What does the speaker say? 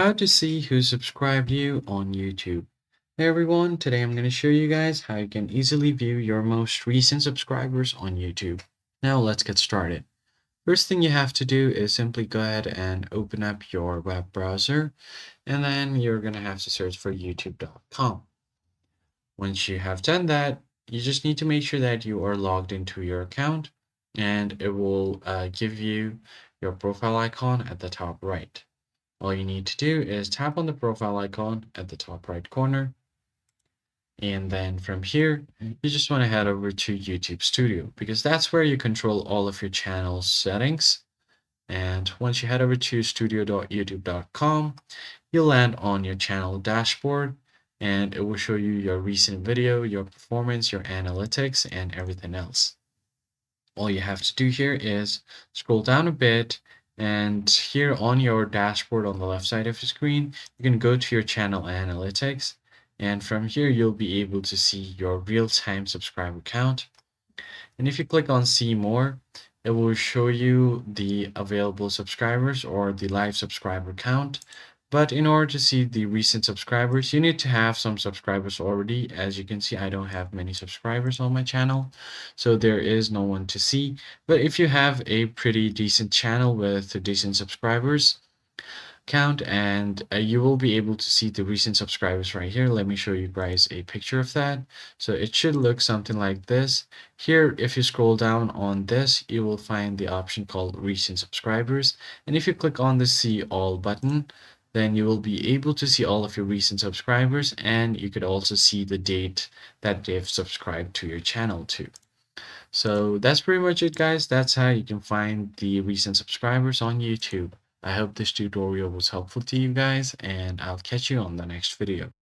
How to see who subscribed you on YouTube. Hey everyone, today I'm going to show you guys how you can easily view your most recent subscribers on YouTube. Now let's get started. First thing you have to do is simply go ahead and open up your web browser, and then you're going to have to search for youtube.com. Once you have done that, you just need to make sure that you are logged into your account, and it will give you your profile icon at the top right. All you need to do is tap on the profile icon at the top right corner. And then from here, you just want to head over to YouTube Studio because that's where you control all of your channel settings. And once you head over to studio.youtube.com, you'll land on your channel dashboard and it will show you your recent video, your performance, your analytics, and everything else. All you have to do here is scroll down a bit, and here on your dashboard on the left side of the screen, you can go to your channel analytics, and from here you'll be able to see your real-time subscriber count. And if you click on see more, it will show you the available subscribers or the live subscriber count. But in order to see the recent subscribers, you need to have some subscribers already. As you can see, I don't have many subscribers on my channel, so there is no one to see. But if you have a pretty decent channel with decent subscribers count, and you will be able to see the recent subscribers right here. Let me show you guys a picture of that. So it should look something like this. Here, if you scroll down on this, you will find the option called recent subscribers. And if you click on the see all button, then you will be able to see all of your recent subscribers, and you could also see the date that they've subscribed to your channel to. So that's pretty much it, guys. That's how you can find the recent subscribers on YouTube. I hope this tutorial was helpful to you guys, and I'll catch you on the next video.